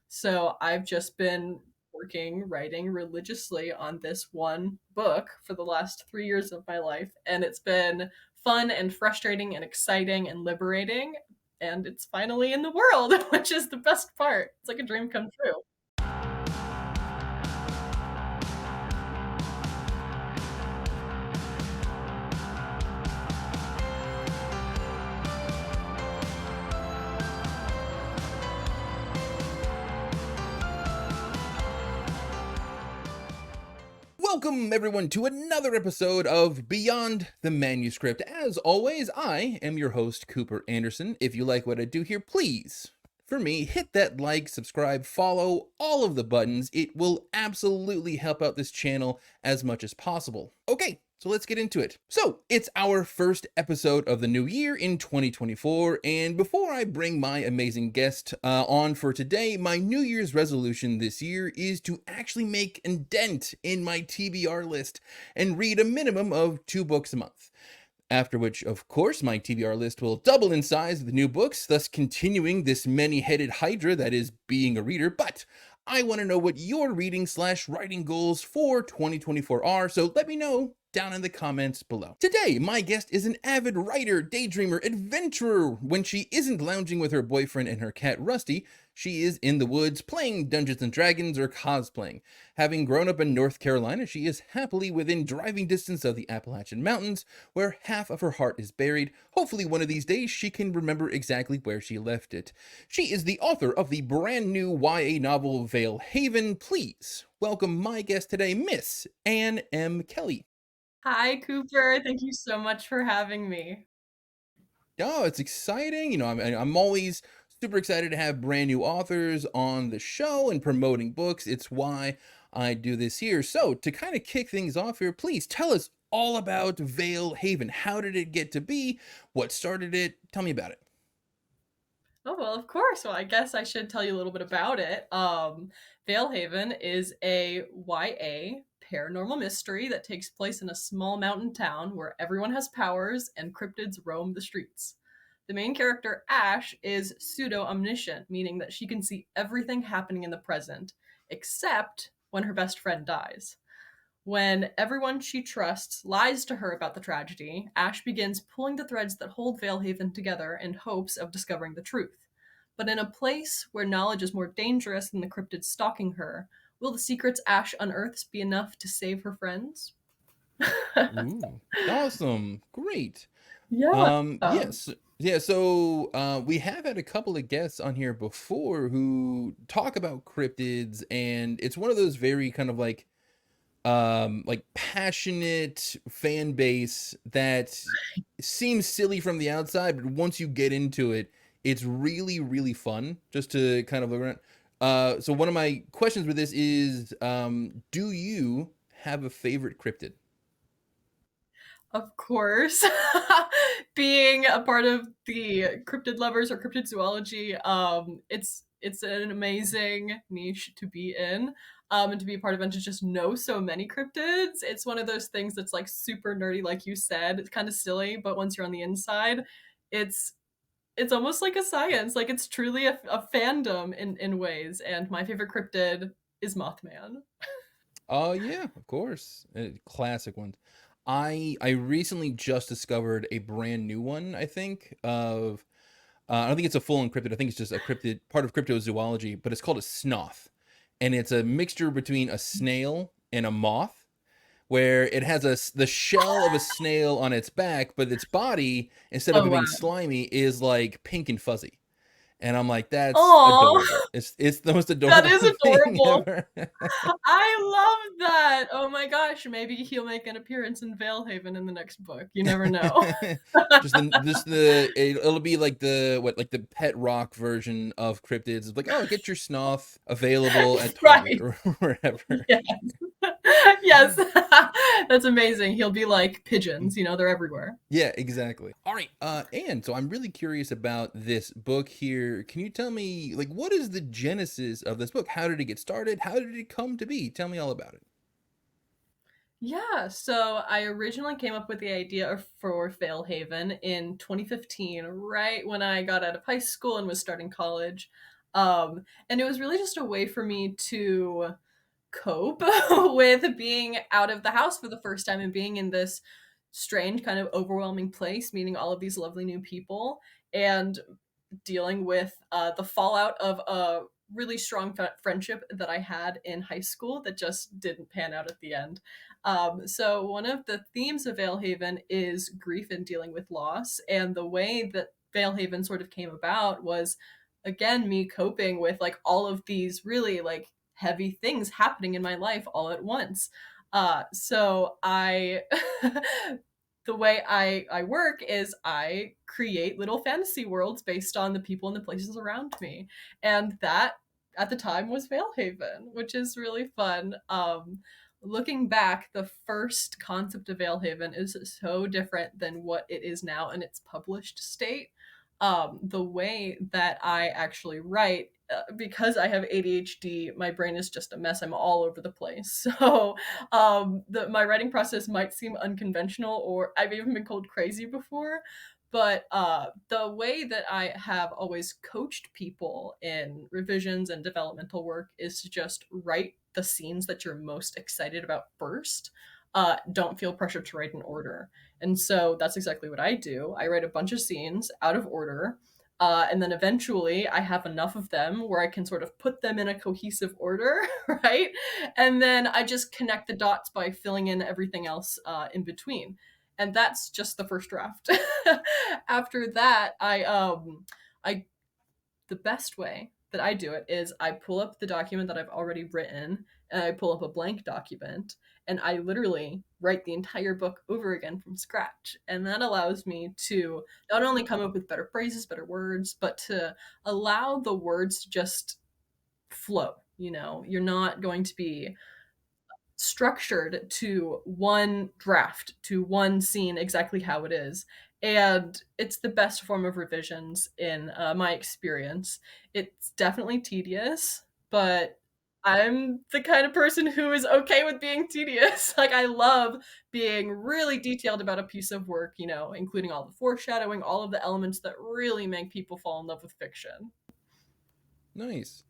So I've just been writing religiously on this one book for the last 3 years of my life. And it's been fun and frustrating and exciting and liberating. And it's finally in the world, which is the best part. It's like a dream come true. Welcome, everyone, to another episode of Beyond the Manuscript. As always, I am your host, Cooper Anderson. If you like what I do here, please, for me, hit that like, subscribe, follow, all of the buttons. It will absolutely help out this channel as much as possible. Okay, so let's get into it. So, it's our first episode of the new year in 2024, and before I bring my amazing guest on for today, my New Year's resolution this year is to actually make a dent in my TBR list and read a minimum of 2 books a month. After which, of course, my TBR list will double in size with new books, thus continuing this many-headed hydra that is being a reader. But I want to know what your reading/writing goals for 2024 are, so let me know down in the comments below. Today, my guest is an avid writer, daydreamer, adventurer. When she isn't lounging with her boyfriend and her cat Rusty, she is in the woods playing Dungeons and Dragons or cosplaying. Having grown up in North Carolina, she is happily within driving distance of the Appalachian Mountains, where half of her heart is buried. Hopefully one of these days she can remember exactly where she left it. She is the author of the brand new YA novel Vale Haven. Please welcome my guest today, Miss Anne M. Kelley. Hi, Cooper. Thank you so much for having me. Oh, it's exciting. I'm always super excited to have brand new authors on the show and promoting books. It's why I do this here. So, to kind of kick things off here, please tell us all about Vale Haven. How did it get to be? What started it? Tell me about it. Oh, well, of course. Well, I guess I should tell you a little bit about it. Vale Haven is a YA paranormal mystery that takes place in a small mountain town where everyone has powers and cryptids roam the streets. The main character, Ash, is pseudo-omniscient, meaning that she can see everything happening in the present, except when her best friend dies. When everyone she trusts lies to her about the tragedy, Ash begins pulling the threads that hold Valehaven together in hopes of discovering the truth. But in a place where knowledge is more dangerous than the cryptid stalking her, will the secrets Ash unearths be enough to save her friends? Ooh, awesome. Great. Yeah. Yes. Yeah, so we have had a couple of guests on here before who talk about cryptids, and it's one of those very kind of like passionate fan base that seems silly from the outside, but once you get into it, it's really, really fun just to kind of look around. So one of my questions with this is, do you have a favorite cryptid? Of course. Being a part of the cryptid lovers or cryptid zoology, it's an amazing niche to be in. And to be a part of and to just know so many cryptids. It's one of those things that's like super nerdy, like you said. It's kind of silly, but once you're on the inside, it's it's almost like a science. Like it's truly a fandom in ways. And my favorite cryptid is Mothman. Oh yeah, of course. Classic ones. I recently just discovered a brand new one, I think, of I don't think it's a full encrypted. I think it's just a cryptid part of cryptozoology, but it's called a snoth. And it's a mixture between a snail and a moth, where it has the shell of a snail on its back, but its body, instead of Oh it wow. being slimy, is like pink and fuzzy. And I'm like, that's Oh, adorable. It's the most that adorable is thing adorable. ever. I love that. Oh my gosh, maybe he'll make an appearance in Valehaven in the next book. You never know. It'll be like the pet rock version of cryptids. It's like, oh, get your snoth available at Target Right. or wherever. Yes. Yes. That's amazing. He'll be like pigeons, they're everywhere. Yeah, exactly. All right, and so I'm really curious about this book here. Can you tell me, like, what is the genesis of this book? How did it get started? How did it come to be? Tell me all about it. Yeah, so I originally came up with the idea for Valehaven in 2015, right when I got out of high school and was starting college. And it was really just a way for me to cope with being out of the house for the first time and being in this strange kind of overwhelming place, meeting all of these lovely new people, and dealing with the fallout of a really strong friendship that I had in high school that just didn't pan out at the end. So, one of the themes of Valehaven is grief and dealing with loss. And the way that Valehaven sort of came about was, again, me coping with like all of these really like heavy things happening in my life all at once. So I the way I work is I create little fantasy worlds based on the people and the places around me. And that at the time was Valehaven, which is really fun. Looking back, the first concept of Valehaven is so different than what it is now in its published state. The way that I actually write, because I have ADHD, my brain is just a mess. I'm all over the place. So my writing process might seem unconventional, or I've even been called crazy before. But the way that I have always coached people in revisions and developmental work is to just write the scenes that you're most excited about first. Don't feel pressure to write in order. And so that's exactly what I do. I write a bunch of scenes out of order. And then eventually I have enough of them where I can sort of put them in a cohesive order, right? And then I just connect the dots by filling in everything else in between. And that's just the first draft. After that, I the best way that I do it is I pull up the document that I've already written and I pull up a blank document and I literally write the entire book over again from scratch. And that allows me to not only come up with better phrases, better words, but to allow the words to just flow. You know, you're not going to be structured to one draft, to one scene exactly how it is. And it's the best form of revisions in my experience. It's definitely tedious, but I'm the kind of person who is okay with being tedious. Like, I love being really detailed about a piece of work, you know, including all the foreshadowing, all of the elements that really make people fall in love with fiction. Nice.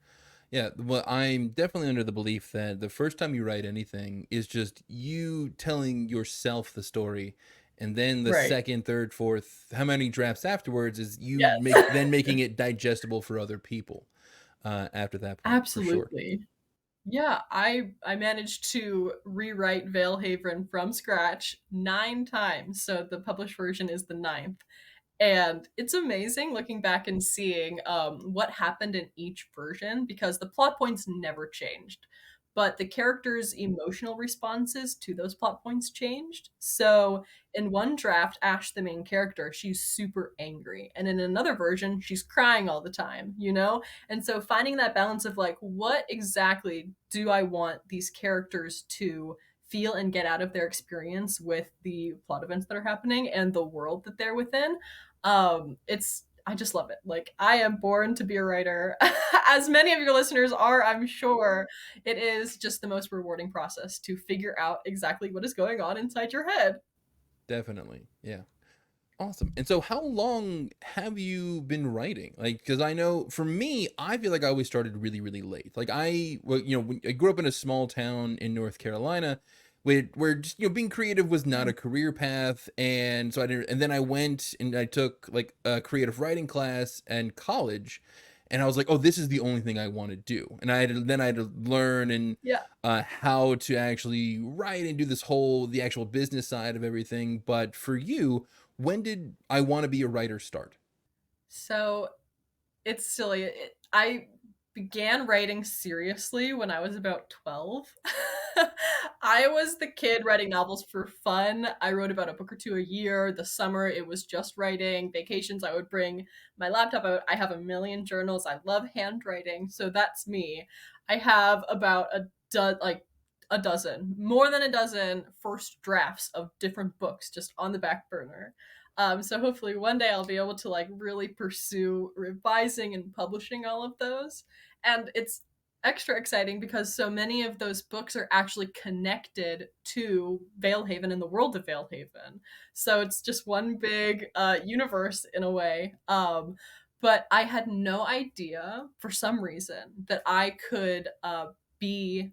Yeah, well, I'm definitely under the belief that the first time you write anything is just you telling yourself the story, and then the Right. second, third, fourth, how many drafts afterwards is you Yes. making it digestible for other people. After that point, for sure. Absolutely. Yeah, I managed to rewrite Valehaven from scratch 9 times, so the published version is the ninth. And it's amazing looking back and seeing what happened in each version because the plot points never changed. But the characters' emotional responses to those plot points changed. So in one draft, Ash, the main character, she's super angry. And in another version, she's crying all the time, you know? And so finding that balance of like, what exactly do I want these characters to feel and get out of their experience with the plot events that are happening and the world that they're within? It's I just love it. Like, I am born to be a writer. As many of your listeners are, I'm sure. It is just the most rewarding process to figure out exactly what is going on inside your head. Definitely. Yeah. Awesome. And so, how long have you been writing? Like, because I know for me, I feel like I always started really, really late. Like, well, I grew up in a small town in North Carolina, where just being creative was not a career path, and so I didn't. And then I went and I took like a creative writing class in college, and I was like, oh, this is the only thing I want to do. And then I had to learn and Yeah. how to actually write and do the actual business side of everything. But for you, when did I want to be a writer start? So it's silly. I began writing seriously when I was about 12. I was the kid writing novels for fun. I wrote about a book or two a year. The summer, it was just writing. Vacations, I would bring my laptop out. I have a million journals. I love handwriting. So that's me. I have about like a dozen, more than a dozen first drafts of different books just on the back burner. So hopefully one day I'll be able to like really pursue revising and publishing all of those. And it's extra exciting because so many of those books are actually connected to Valehaven and the world of Valehaven. So it's just one big universe in a way. but I had no idea for some reason that I could be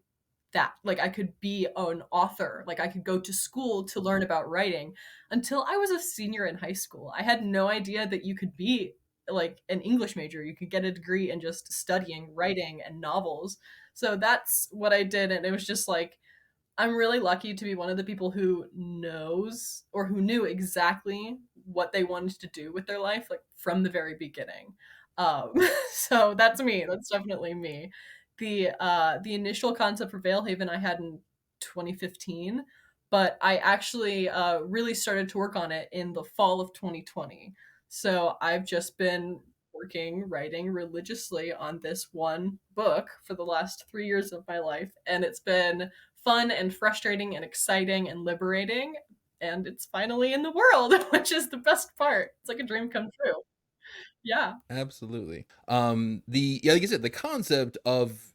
that. Like I could be an author. Like I could go to school to learn about writing until I was a senior in high school. I had no idea that you could be like an English major. You could get a degree in just studying writing and novels. So that's what I did. And it was just like, I'm really lucky to be one of the people who knows or who knew exactly what they wanted to do with their life, like from the very beginning. Um, so that's me. That's definitely me. The initial concept for Valehaven I had in 2015, but I actually really started to work on it in the fall of 2020. So I've just been writing religiously on this one book for the last 3 years of my life, and it's been fun and frustrating and exciting and liberating. And it's finally in the world, which is the best part. It's like a dream come true. Yeah. Absolutely. The yeah, like I said, the concept of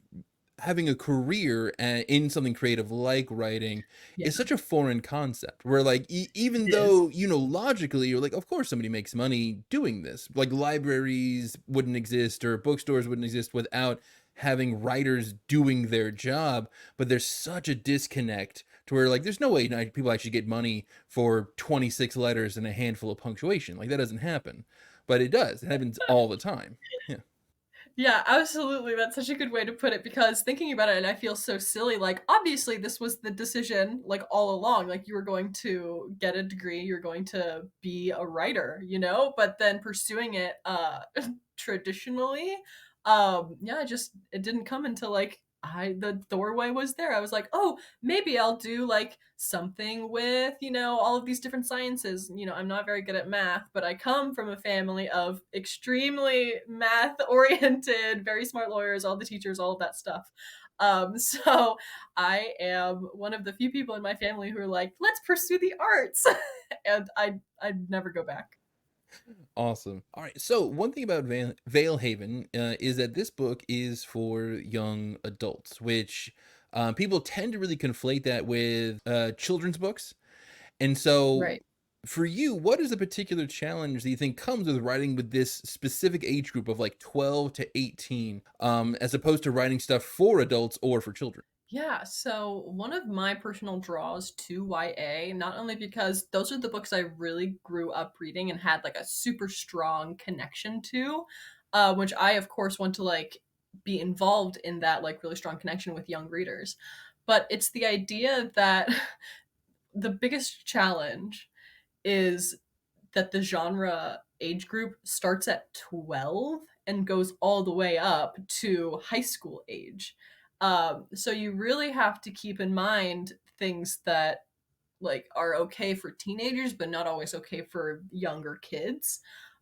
having a career in something creative like writing Yeah, is such a foreign concept where like even it is. though logically you're like of course somebody makes money doing this, like libraries wouldn't exist or bookstores wouldn't exist without having writers doing their job, but there's such a disconnect to where like there's no way people actually get money for 26 letters and a handful of punctuation. Like that doesn't happen, but it does. It happens all the time. Yeah. Yeah, absolutely. That's such a good way to put it because thinking about it, and I feel so silly. Like, obviously, this was the decision, like, all along. Like, you were going to get a degree, you're going to be a writer, you know? But then pursuing it traditionally, yeah, it didn't come until like the doorway was there. I was like, oh, maybe I'll do like something with, all of these different sciences. I'm not very good at math, but I come from a family of extremely math oriented, very smart lawyers, all the teachers, all of that stuff. So I am one of the few people in my family who are like, let's pursue the arts. And I'd never go back. Awesome. All right. So one thing about Valehaven is that this book is for young adults, which people tend to really conflate that with children's books. And so, Right. for you, what is the particular challenge that you think comes with writing with this specific age group of like 12 to 18, as opposed to writing stuff for adults or for children? Yeah, so one of my personal draws to YA, not only because those are the books I really grew up reading and had like a super strong connection to, which I of course want to like be involved in that like really strong connection with young readers. But it's the idea that the biggest challenge is that the genre age group starts at 12 and goes all the way up to high school age. So you really have to keep in mind things that like are okay for teenagers but not always okay for younger kids.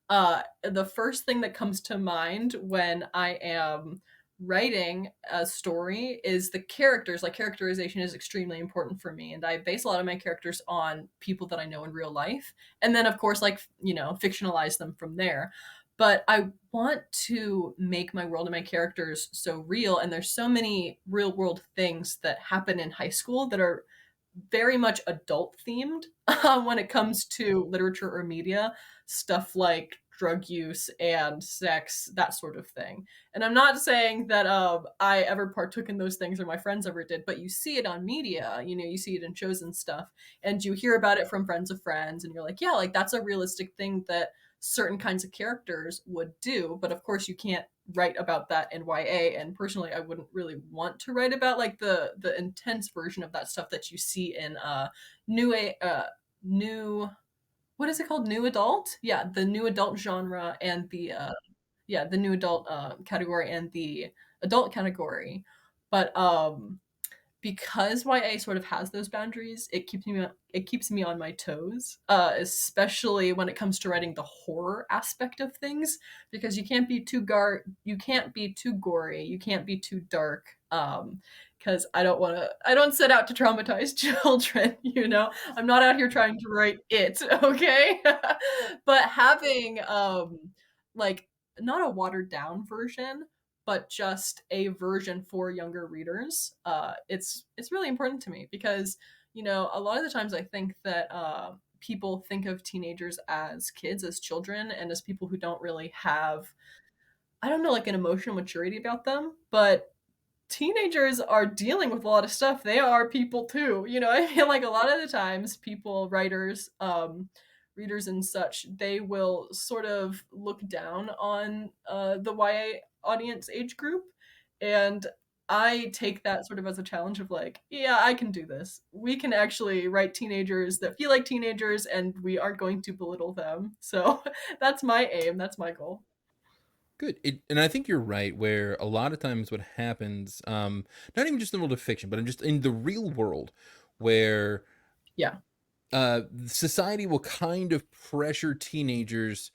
The first thing that comes to mind when I am writing a story is the characters. Like characterization is extremely important for me, and I base a lot of my characters on people that I know in real life, and then of course like fictionalize them from there. But I want to make my world and my characters so real, and there's so many real world things that happen in high school that are very much adult themed when it comes to literature or media, stuff like drug use and sex, that sort of thing. And I'm not saying that I ever partook in those things or my friends ever did, but you see it on media, you see it in shows and stuff, and you hear about it from friends of friends, and you're like, yeah, like that's a realistic thing that certain kinds of characters would do. But of course, you can't write about that in YA, and personally I wouldn't really want to write about like the intense version of that stuff that you see in new new what is it called, new adult, yeah, the new adult genre and the yeah, the new adult category and the adult category. But because YA sort of has those boundaries, it keeps me on my toes, especially when it comes to writing the horror aspect of things, because you can't be too gory, you can't be too dark, because I don't set out to traumatize children, I'm not out here trying to write it, okay, but having like not a watered down version but just a version for younger readers. It's really important to me because a lot of the times I think that people think of teenagers as kids, as children, and as people who don't really have, I don't know, like an emotional maturity about them. But teenagers are dealing with a lot of stuff. They are people too. You know, I feel like a lot of the times people, writers, readers and such, they will sort of look down on the YA audience age group. And I take that sort of as a challenge of like, yeah, I can do this. We can actually write teenagers that feel like teenagers and we aren't going to belittle them. So that's my aim. That's my goal. Good. And I think you're right, where a lot of times what happens, not even just in the world of fiction, but just in the real world, where Yeah. society will kind of pressure teenagers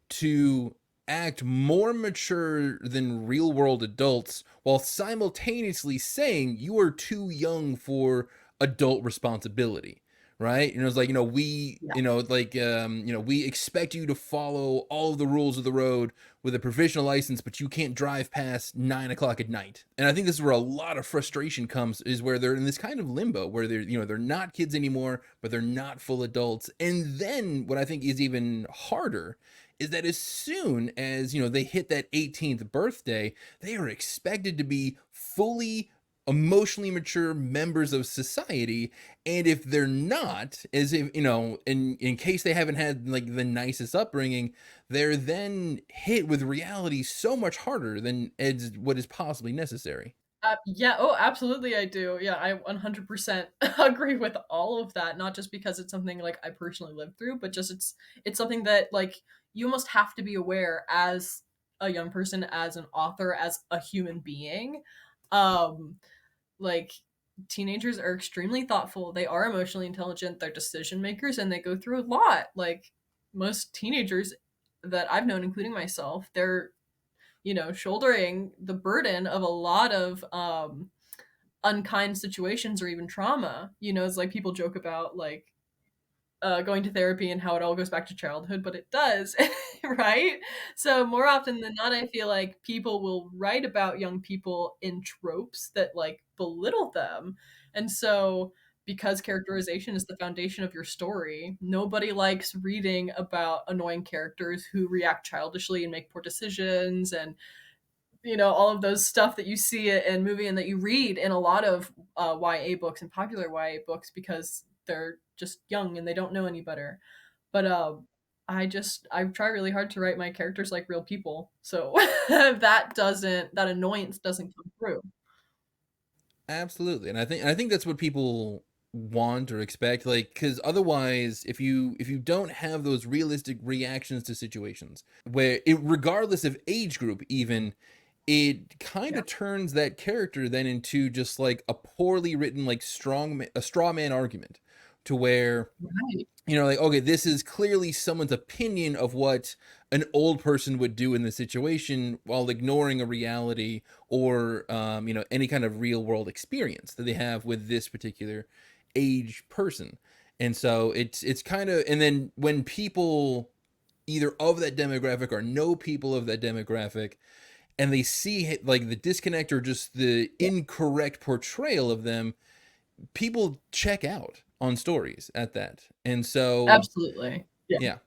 to act more mature than real world adults while simultaneously saying you are too young for adult responsibility, right? It's like, we, Yeah. we expect you to follow all of the rules of the road with a provisional license, but you can't drive past 9 o'clock at night. And I think this is where a lot of frustration comes, is where they're in this kind of limbo where they're not kids anymore, but they're not full adults. And then what I think is even harder is that as soon as they hit that 18th birthday, they are expected to be fully emotionally mature members of society. And if they're not, as if in case they haven't had like the nicest upbringing, they're then hit with reality so much harder than as what is possibly necessary. Yeah, oh, absolutely, I do. Yeah, I 100% agree with all of that, not just because it's something, like, I personally lived through, but just it's something that, like, you almost have to be aware as a young person, as an author, as a human being. Um, like, teenagers are extremely thoughtful, they are emotionally intelligent, they're decision makers, and they go through a lot. Like, most teenagers that I've known, including myself, they're, shouldering the burden of a lot of unkind situations or even trauma. It's like people joke about like going to therapy and how it all goes back to childhood, but it does, right? So more often than not, I feel like people will write about young people in tropes that like belittle them. And so because characterization is the foundation of your story, nobody likes reading about annoying characters who react childishly and make poor decisions and all of those stuff that you see in movie and that you read in a lot of YA books and popular YA books because they're just young and they don't know any better. But I try really hard to write my characters like real people, so that annoyance doesn't come through. Absolutely. And I think that's what people want or expect, like, because otherwise, if you don't have those realistic reactions to situations, where it, regardless of age group even, it kind Yeah, of turns that character then into just like a poorly written, like, a straw man argument, to where right. like, okay, this is clearly someone's opinion of what an old person would do in the situation, while ignoring a reality or any kind of real world experience that they have with this particular age person. And so it's kind of, and then when people either of that demographic or know people of that demographic, and they see like the disconnect or just the Yeah, incorrect portrayal of them, people check out on stories at that. And so absolutely. Yeah, yeah.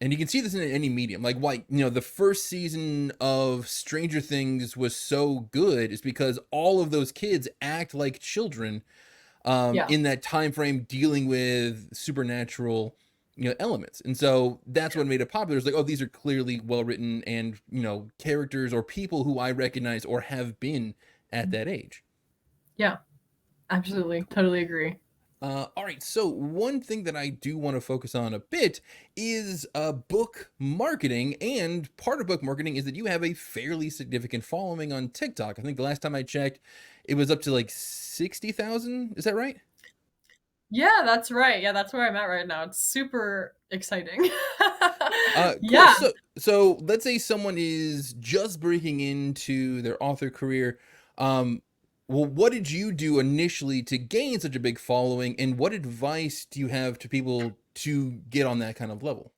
And you can see this in any medium. Like, why, the first season of Stranger Things was so good is because all of those kids act like children, yeah, in that time frame, dealing with supernatural, elements. And so that's what made it popular. It's like, oh, these are clearly well written, and characters or people who I recognize or have been at that age. yeah, absolutely, totally agree. All right, so one thing that I do want to focus on a bit is book marketing, and part of book marketing is that you have a fairly significant following on TikTok. I think the last time I checked, it was up to like 60,000. Is that right? Yeah, that's right. Yeah, that's where I'm at right now. It's super exciting. Cool. Yeah, So let's say someone is just breaking into their author career. Um, well, what did you do initially to gain such a big following, and what advice do you have to people to get on that kind of level?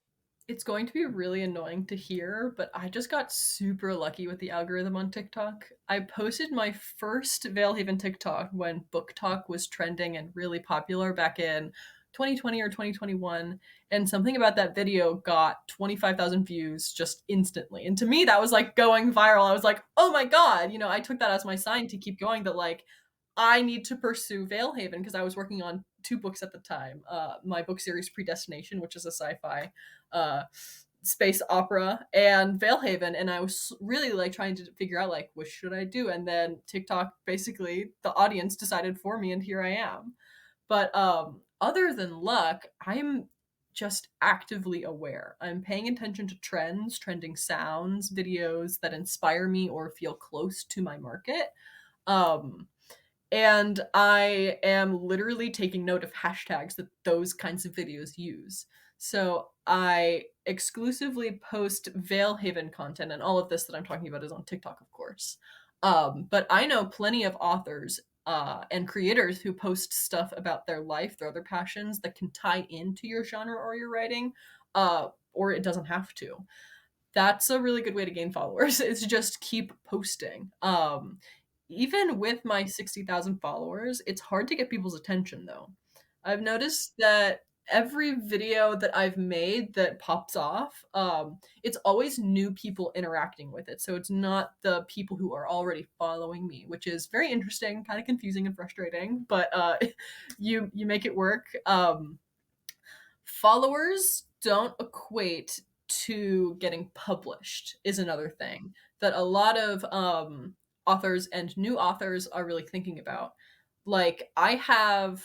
it's going to be really annoying to hear, but I just got super lucky with the algorithm on TikTok. I posted my first Veilhaven TikTok when Book Talk was trending and really popular back in 2020 or 2021, and something about that video got 25,000 views just instantly. And to me, that was like going viral. I was like, oh my God, I took that as my sign to keep going, that like I need to pursue Veilhaven because I was working on two books at the time. My book series Predestination, which is a sci-fi uh, space opera, and Veilhaven, and I was really like trying to figure out like what should I do, and then TikTok, basically the audience decided for me, and here I am. But other than luck, I'm just actively aware. I'm paying attention to trends, trending sounds, videos that inspire me or feel close to my market. Um, and I am literally taking note of hashtags that those kinds of videos use. So I exclusively post Veilhaven content, and all of this that I'm talking about is on TikTok, of course. But I know plenty of authors and creators who post stuff about their life, their other passions that can tie into your genre or your writing, or it doesn't have to. That's a really good way to gain followers, is to just keep posting. Even with my 60,000 followers, it's hard to get people's attention though. I've noticed that every video that I've made that pops off, it's always new people interacting with it. So it's not the people who are already following me, which is very interesting, kind of confusing and frustrating, but you make it work. Followers don't equate to getting published is another thing that a lot of authors and new authors are really thinking about. Like, I have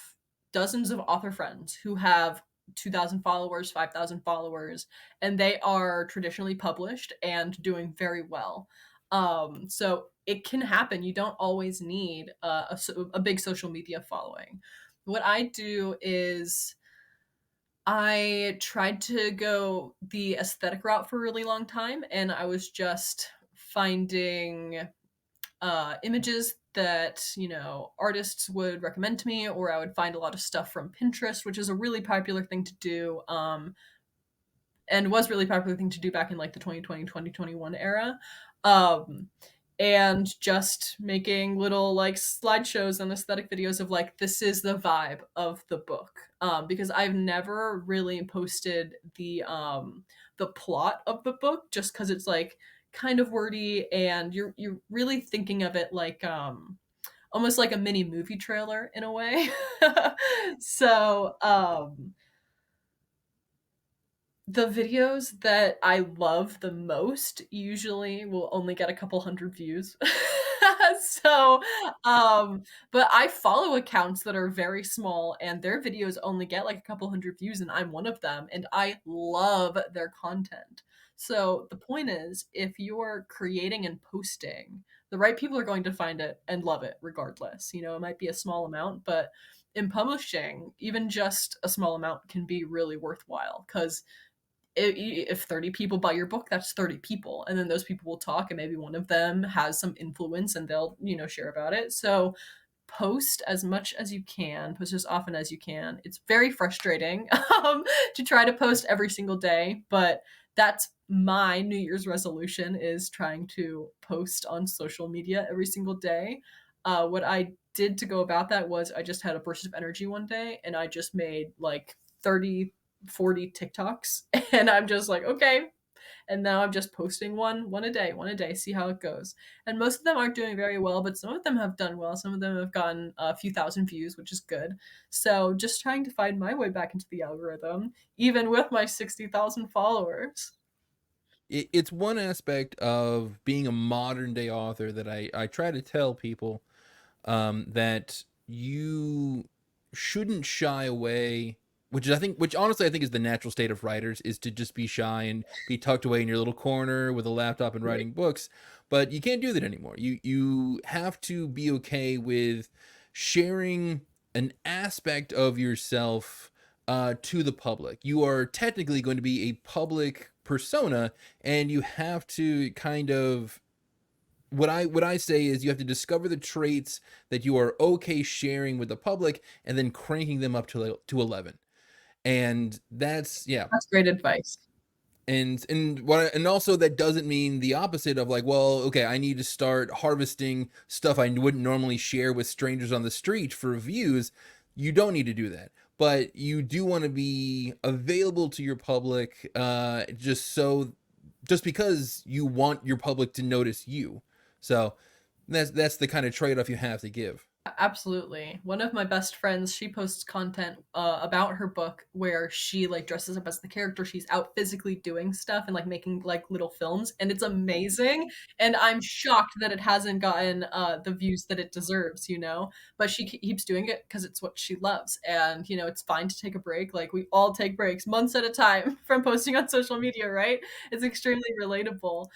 dozens of author friends who have 2,000 followers, 5,000 followers, and they are traditionally published and doing very well. So it can happen. You don't always need a big social media following. What I do is I tried to go the aesthetic route for a really long time, and I was just finding images that artists would recommend to me, or I would find a lot of stuff from Pinterest, which is a really popular thing to do. And was really popular thing to do back in like the 2020 2021 era. um and just making little like slideshows and aesthetic videos of like, this is the vibe of the book, because I've never really posted the plot of the book, just because it's like kind of wordy, and you're really thinking of it like almost like a mini movie trailer in a way. So the videos that I love the most usually will only get a couple hundred views. So, but I follow accounts that are very small and their videos only get like a couple hundred views, and I'm one of them, and I love their content. So the point is, if you're creating and posting, the right people are going to find it and love it regardless. It might be a small amount, but in publishing, even just a small amount can be really worthwhile, because if 30 people buy your book, that's 30 people, and then those people will talk, and maybe one of them has some influence and they'll share about it. So post as much as you can, post as often as you can. It's very frustrating to try to post every single day, but that's my New Year's resolution, is trying to post on social media every single day. What I did to go about that was, I just had a burst of energy one day, and I just made like 30-40 TikToks, and I'm just like, okay. And now I'm just posting one a day, see how it goes. And most of them aren't doing very well, but some of them have done well. Some of them have gotten a few thousand views, which is good. So just trying to find my way back into the algorithm, even with my 60,000 followers. It's one aspect of being a modern day author that I try to tell people, that you shouldn't shy away, which honestly I think is the natural state of writers, is to just be shy and be tucked away in your little corner with a laptop and Right. writing books. But you can't do that anymore. You have to be okay with sharing an aspect of yourself to the public. You are technically going to be a public persona, and you have to kind of, what I say is, you have to discover the traits that you are okay sharing with the public, and then cranking them up to 11. And that's, yeah. That's great advice. And also, that doesn't mean the opposite of like, well, okay, I need to start harvesting stuff I wouldn't normally share with strangers on the street for views. You don't need to do that. but you do want to be available to your public, just because you want your public to notice you. So that's the kind of trade-off you have to give. Absolutely. One of my best friends, she posts content about her book where she like dresses up as the character. She's out physically doing stuff and like making like little films, and it's amazing. And I'm shocked that it hasn't gotten the views that it deserves, you know. But she keeps doing it because it's what she loves, and you know, it's fine to take a break. Like we all take breaks months at a time from posting on social media, right? It's extremely relatable.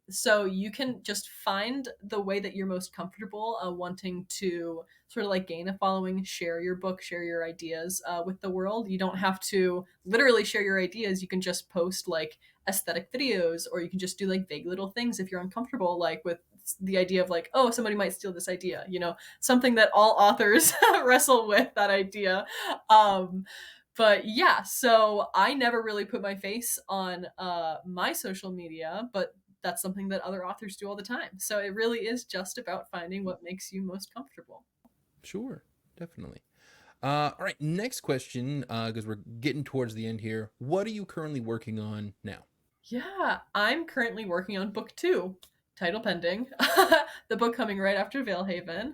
So you can just find the way that you're most comfortable wanting to sort of like gain a following, share your book, share your ideas with the world. You don't have to literally share your ideas. You can just post like aesthetic videos, or you can just do like vague little things if you're uncomfortable, like with the idea of like, oh, somebody might steal this idea, you know, something that all authors wrestle with, that idea. Um, but yeah, so I never really put my face on my social media, but that's something that other authors do all the time. So it really is just about finding what makes you most comfortable. Sure, definitely. All right, next question, because we're getting towards the end here. What are you currently working on now? Yeah, I'm currently working on book two, title pending. The book coming right after Veilhaven.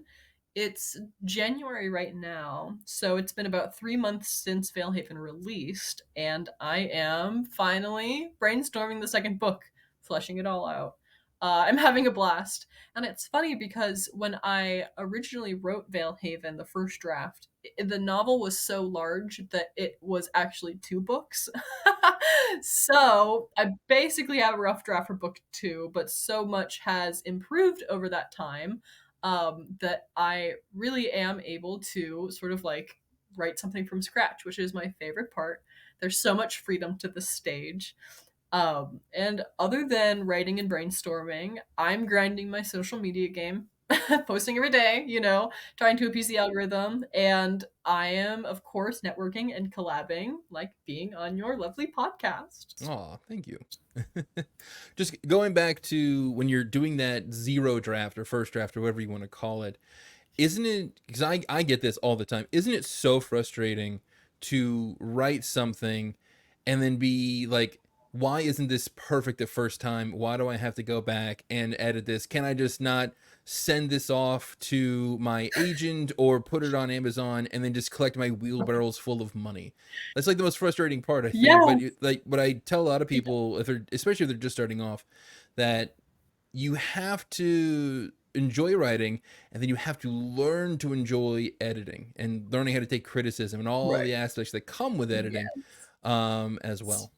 It's January right now, so it's been about 3 months since Veilhaven released, and I am finally brainstorming the second book, fleshing it all out. I'm having a blast, and it's funny because when I originally wrote Veilhaven, the first draft, the novel was so large that it was actually two books. So I basically have a rough draft for book two, but so much has improved over that time that I really am able to sort of like write something from scratch, which is my favorite part. There's so much freedom to the stage. And other than writing and brainstorming, I'm grinding my social media game, posting every day, you know, trying to appease the algorithm. And I am, of course, networking and collabing, like being on your lovely podcast. Oh, thank you. Just going back to when you're doing that zero draft or first draft or whatever you want to call it, isn't it, because I get this all the time, isn't it so frustrating to write something and then be like, why isn't this perfect the first time? Why do I have to go back and edit this? Can I just not send this off to my agent or put it on Amazon and then just collect my wheelbarrows full of money? That's like the most frustrating part, I think. But Yes. like, what I tell a lot of people, if they're, especially if they're just starting off, that you have to enjoy writing, and then you have to learn to enjoy editing and learning how to take criticism and all Right. the aspects that come with editing, Yes. as well.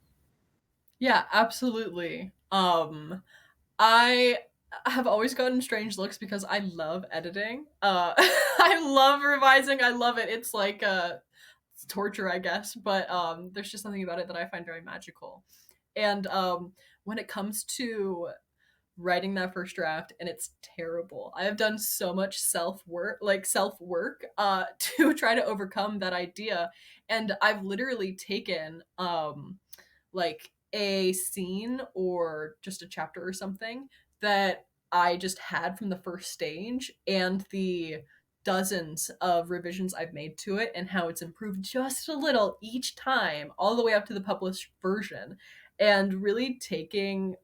Yeah, absolutely. I have always gotten strange looks because I love editing. I love revising. I love it. It's like it's torture, I guess, but there's just something about it that I find very magical. And when it comes to writing that first draft and it's terrible, I have done so much self work to try to overcome that idea. And I've literally taken like a scene or just a chapter or something that I just had from the first stage and the dozens of revisions I've made to it and how it's improved just a little each time, all the way up to the published version. And really taking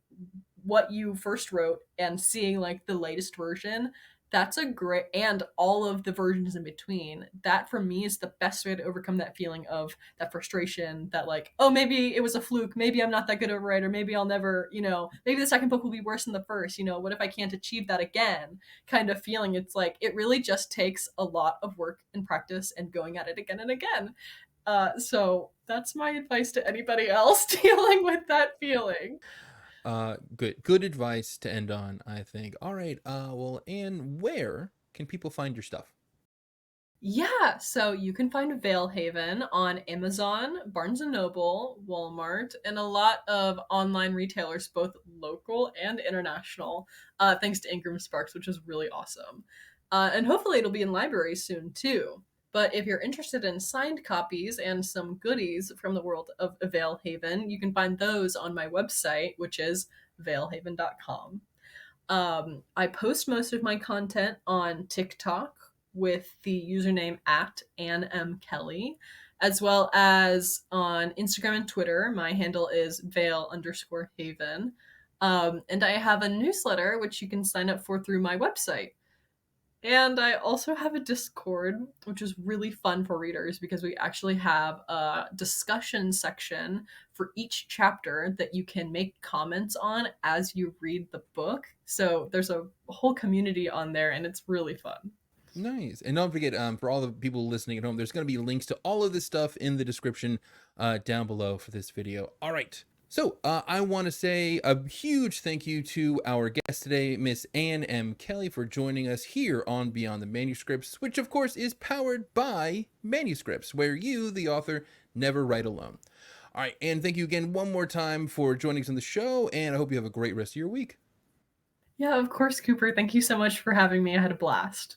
what you first wrote and seeing like the latest version, that's a great, and all of the versions in between, that for me is the best way to overcome that feeling of that frustration, that like, oh, maybe it was a fluke, maybe I'm not that good of a writer, maybe I'll never, you know, maybe the second book will be worse than the first, you know, what if I can't achieve that again, kind of feeling. It's like it really just takes a lot of work and practice and going at it again and again. So that's my advice to anybody else dealing with that feeling. Good advice to end on, I think. All right, well, and where can people find your stuff? Yeah, so you can find Veilhaven on Amazon, Barnes& and Noble, Walmart, and a lot of online retailers, both local and international, thanks to Ingram Sparks, which is really awesome. And hopefully it'll be in libraries soon too. But if you're interested in signed copies and some goodies from the world of Veilhaven, you can find those on my website, which is veilhaven.com. I post most of my content on TikTok, with the username at Ann M. Kelley, as well as on Instagram and Twitter. My handle is Vale_Haven. And I have a newsletter which you can sign up for through my website. And I also have a Discord, which is really fun for readers because we actually have a discussion section for each chapter that you can make comments on as you read the book. So there's a whole community on there, and it's really fun. Nice. And don't forget, for all the people listening at home, there's going to be links to all of this stuff in the description down below for this video. All right. So I want to say a huge thank you to our guest today, Miss Ann M. Kelley, for joining us here on Beyond the Manuscripts, which of course is powered by Manuscripts, where you, the author, never write alone. All right. And thank you again one more time for joining us on the show. And I hope you have a great rest of your week. Yeah, of course, Cooper. Thank you so much for having me. I had a blast.